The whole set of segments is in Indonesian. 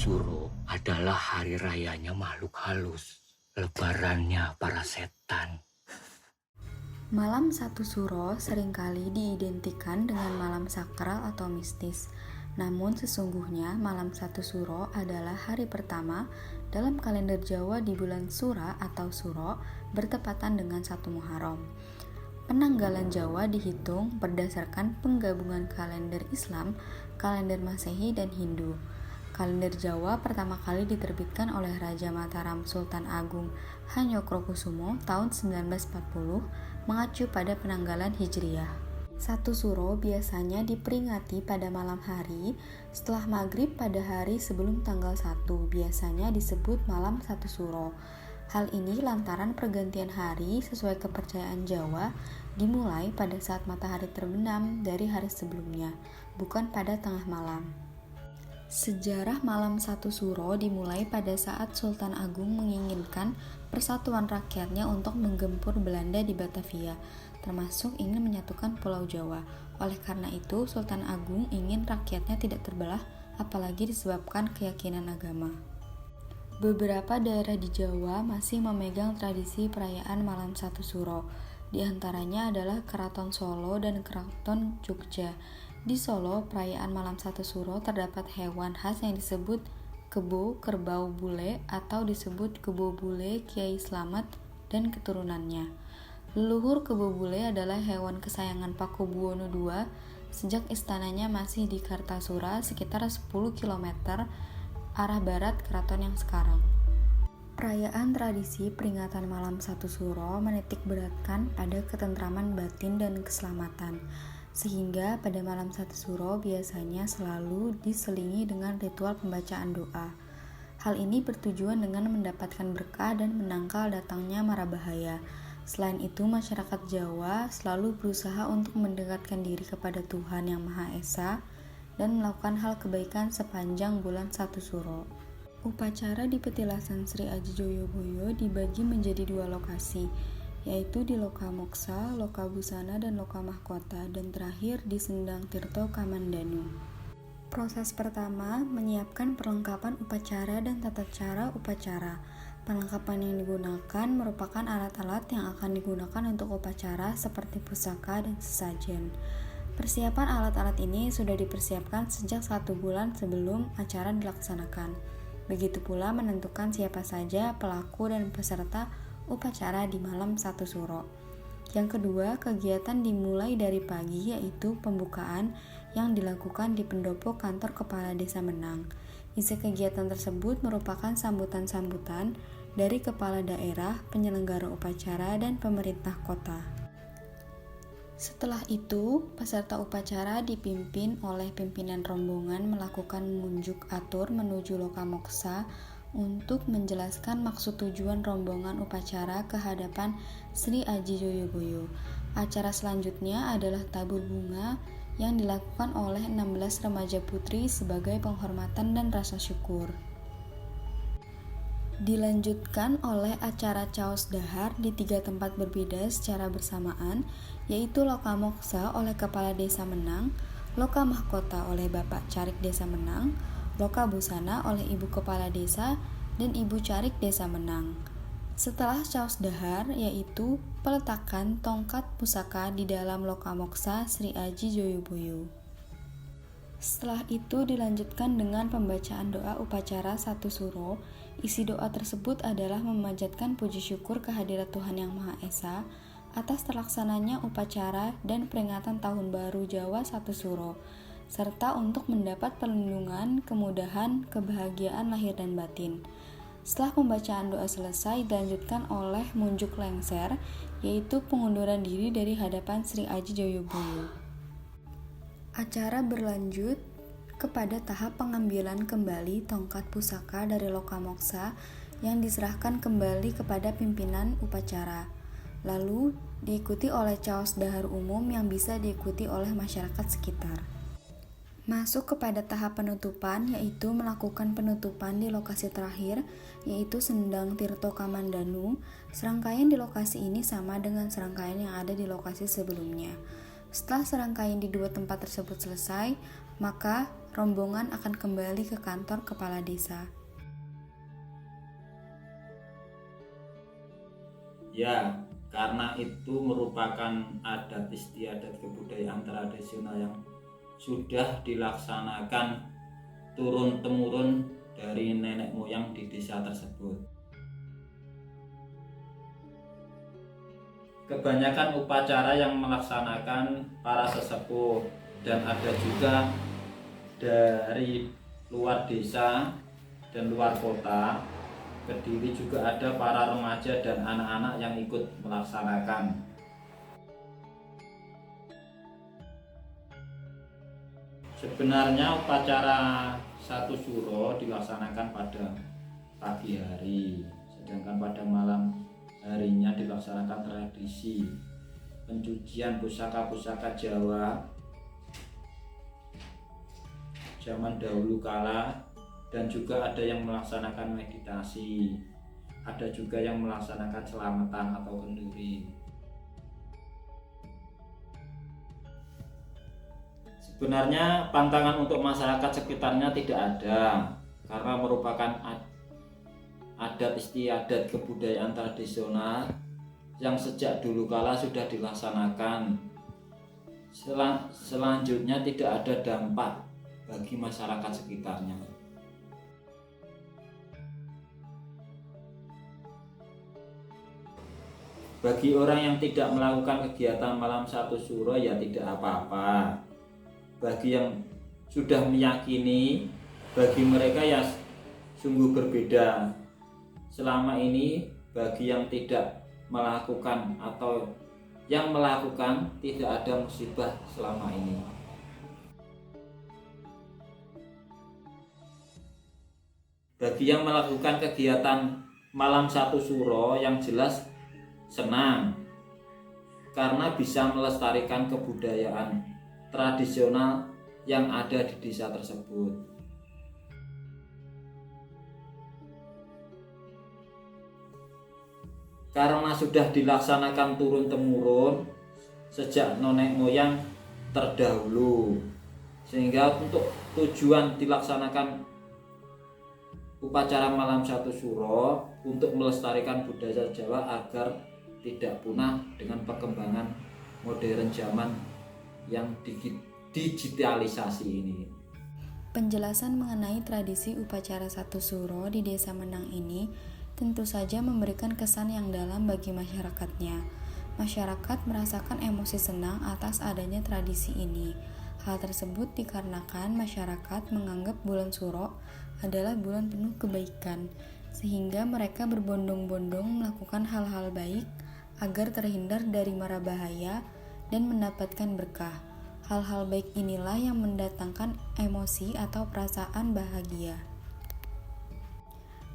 Suro adalah hari rayanya makhluk halus, lebarannya para setan. Malam Satu Suro seringkali diidentikan dengan malam sakral atau mistis. Namun sesungguhnya malam Satu Suro adalah hari pertama dalam kalender Jawa di bulan Sura atau Suro bertepatan dengan 1 Muharram. Penanggalan Jawa dihitung berdasarkan penggabungan kalender Islam, kalender Masehi, dan Hindu. Kalender Jawa pertama kali diterbitkan oleh Raja Mataram Sultan Agung Hanyokrokusumo tahun 1940 mengacu pada penanggalan Hijriyah. Satu Suro biasanya diperingati pada malam hari setelah maghrib pada hari sebelum tanggal 1, biasanya disebut malam Satu Suro. Hal ini lantaran pergantian hari sesuai kepercayaan Jawa dimulai pada saat matahari terbenam dari hari sebelumnya, bukan pada tengah malam. Sejarah malam Satu Suro dimulai pada saat Sultan Agung menginginkan persatuan rakyatnya untuk menggempur Belanda di Batavia, termasuk ingin menyatukan Pulau Jawa. Oleh karena itu, Sultan Agung ingin rakyatnya tidak terbelah, apalagi disebabkan keyakinan agama. Beberapa daerah di Jawa masih memegang tradisi perayaan malam Satu Suro. Di antaranya adalah Keraton Solo dan Keraton Jogja. Di Solo, perayaan malam Satu Suro terdapat hewan khas yang disebut kebo kerbau bule atau disebut kebo bule Kiai Slamet dan keturunannya. Leluhur kebo bule adalah hewan kesayangan Pakubuwono II sejak istananya masih di Kartasura sekitar 10 km arah barat keraton yang sekarang. Perayaan tradisi peringatan malam Satu Suro menitik beratkan pada ketentraman batin dan keselamatan. Sehingga pada malam Satu Suro biasanya selalu diselingi dengan ritual pembacaan doa. Hal ini bertujuan dengan mendapatkan berkah dan menangkal datangnya mara bahaya. Selain itu, masyarakat Jawa selalu berusaha untuk mendekatkan diri kepada Tuhan Yang Maha Esa dan melakukan hal kebaikan sepanjang bulan Satu Suro. Upacara di Petilasan Sri Aji Joyoboyo dibagi menjadi 2 lokasi, yaitu di Loka Moksa, Loka Busana, dan Loka Mahkota, dan terakhir di Sendang Tirto Kamandanu. Proses pertama, menyiapkan perlengkapan upacara dan tata cara upacara. Perlengkapan yang digunakan merupakan alat-alat yang akan digunakan untuk upacara seperti pusaka dan sesajen. Persiapan alat-alat ini sudah dipersiapkan sejak 1 bulan sebelum acara dilaksanakan. Begitu pula menentukan siapa saja pelaku dan peserta upacara di malam Satu Suro. Yang kedua, kegiatan dimulai dari pagi, yaitu pembukaan yang dilakukan di pendopo kantor Kepala Desa Menang. Isi kegiatan tersebut merupakan sambutan-sambutan dari kepala daerah, penyelenggara upacara, dan pemerintah kota. Setelah itu, peserta upacara dipimpin oleh pimpinan rombongan melakukan munjuk atur menuju Loka Moksa untuk menjelaskan maksud tujuan rombongan upacara ke hadapan Sri Aji Joyoboyo. Acara selanjutnya adalah tabur bunga yang dilakukan oleh 16 remaja putri sebagai penghormatan dan rasa syukur. Dilanjutkan oleh acara caos dahar di 3 tempat berbeda secara bersamaan, yaitu Loka Moksa oleh Kepala Desa Menang, Loka Mahkota oleh Bapak Carik Desa Menang, Loka Busana oleh Ibu Kepala Desa, dan Ibu Carik Desa Menang. Setelah caos dahar, yaitu peletakan tongkat pusaka di dalam Loka Moksa Sri Aji Joyoboyo. Setelah itu dilanjutkan dengan pembacaan doa upacara Satu Suro. Isi doa tersebut adalah memanjatkan puji syukur kehadirat Tuhan Yang Maha Esa atas terlaksananya upacara dan peringatan Tahun Baru Jawa Satu Suro, serta untuk mendapat perlindungan, kemudahan, kebahagiaan lahir dan batin. Setelah pembacaan doa selesai, dilanjutkan oleh munjuk lengser, yaitu pengunduran diri dari hadapan Sri Aji Joyoboyo. Acara berlanjut kepada tahap pengambilan kembali tongkat pusaka dari Loka Moksa yang diserahkan kembali kepada pimpinan upacara. Lalu diikuti oleh caos dahar umum yang bisa diikuti oleh masyarakat sekitar. Masuk kepada tahap penutupan, yaitu melakukan penutupan di lokasi terakhir, yaitu Sendang Tirto Kamandanu. Serangkaian di lokasi ini sama dengan serangkaian yang ada di lokasi sebelumnya. Setelah serangkaian di 2 tempat tersebut selesai, maka rombongan akan kembali ke kantor kepala desa. Ya, karena itu merupakan adat istiadat kebudayaan tradisional yang sudah dilaksanakan turun-temurun dari nenek moyang di desa tersebut. Kebanyakan upacara yang melaksanakan para sesepuh, dan ada juga dari luar desa dan luar kota. Kediri juga ada para remaja dan anak-anak yang ikut melaksanakan. Sebenarnya upacara Satu Suro dilaksanakan pada pagi hari, sedangkan pada malam harinya dilaksanakan tradisi pencucian pusaka-pusaka Jawa zaman dahulu kala, dan juga ada yang melaksanakan meditasi, ada juga yang melaksanakan selamatan atau kenduri. Sebenarnya pantangan untuk masyarakat sekitarnya tidak ada, karena merupakan adat istiadat kebudayaan tradisional yang sejak dulu kala sudah dilaksanakan. Selanjutnya tidak ada dampak bagi masyarakat sekitarnya. Bagi orang yang tidak melakukan kegiatan malam Satu Suro ya tidak apa-apa. Bagi yang sudah meyakini, bagi mereka ya sungguh berbeda. Selama ini bagi yang tidak melakukan atau yang melakukan tidak ada musibah selama ini. Bagi yang melakukan kegiatan malam Satu Suro yang jelas senang, karena bisa melestarikan kebudayaan tradisional yang ada di desa tersebut. Karena sudah dilaksanakan turun-temurun sejak nenek moyang terdahulu, sehingga untuk tujuan dilaksanakan upacara malam Satu Suro untuk melestarikan budaya Jawa agar tidak punah dengan perkembangan modern zaman yang digitalisasi ini. Penjelasan mengenai tradisi upacara Satu Suro di Desa Menang ini tentu saja memberikan kesan yang dalam bagi masyarakatnya. Masyarakat merasakan emosi senang atas adanya tradisi ini. Hal tersebut dikarenakan masyarakat menganggap bulan Suro adalah bulan penuh kebaikan, sehingga mereka berbondong-bondong melakukan hal-hal baik agar terhindar dari mara bahaya dan mendapatkan berkah. Hal-hal baik inilah yang mendatangkan emosi atau perasaan bahagia.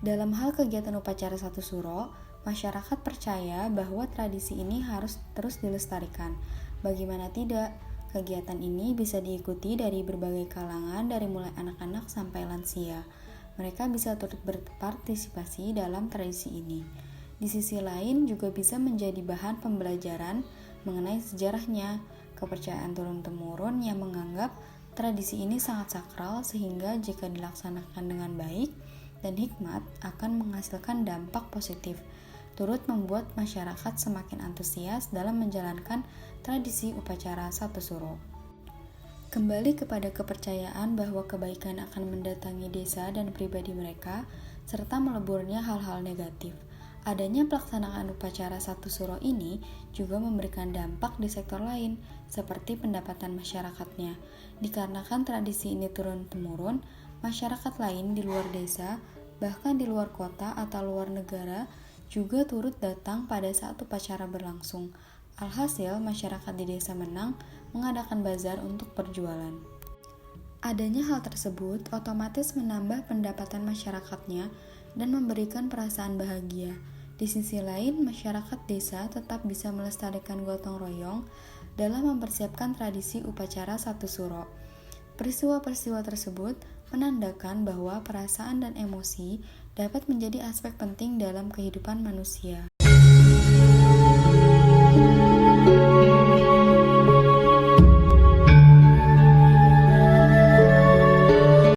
Dalam hal kegiatan upacara Satu Suro, masyarakat percaya bahwa tradisi ini harus terus dilestarikan. Bagaimana tidak, kegiatan ini bisa diikuti dari berbagai kalangan, dari mulai anak-anak sampai lansia. Mereka bisa turut berpartisipasi dalam tradisi ini. Di sisi lain juga bisa menjadi bahan pembelajaran mengenai sejarahnya, kepercayaan turun-temurun yang menganggap tradisi ini sangat sakral, sehingga jika dilaksanakan dengan baik dan hikmat akan menghasilkan dampak positif, turut membuat masyarakat semakin antusias dalam menjalankan tradisi upacara Satu Suro. Kembali kepada kepercayaan bahwa kebaikan akan mendatangi desa dan pribadi mereka, serta meleburnya hal-hal negatif. Adanya pelaksanaan upacara Satu Suro ini juga memberikan dampak di sektor lain, seperti pendapatan masyarakatnya. Dikarenakan tradisi ini turun-temurun, masyarakat lain di luar desa, bahkan di luar kota atau luar negara, juga turut datang pada saat upacara berlangsung. Alhasil, masyarakat di Desa Menang mengadakan bazar untuk berjualan. Adanya hal tersebut otomatis menambah pendapatan masyarakatnya dan memberikan perasaan bahagia. Di sisi lain, masyarakat desa tetap bisa melestarikan gotong royong dalam mempersiapkan tradisi upacara Satu Suro. Peristiwa-peristiwa tersebut menandakan bahwa perasaan dan emosi dapat menjadi aspek penting dalam kehidupan manusia.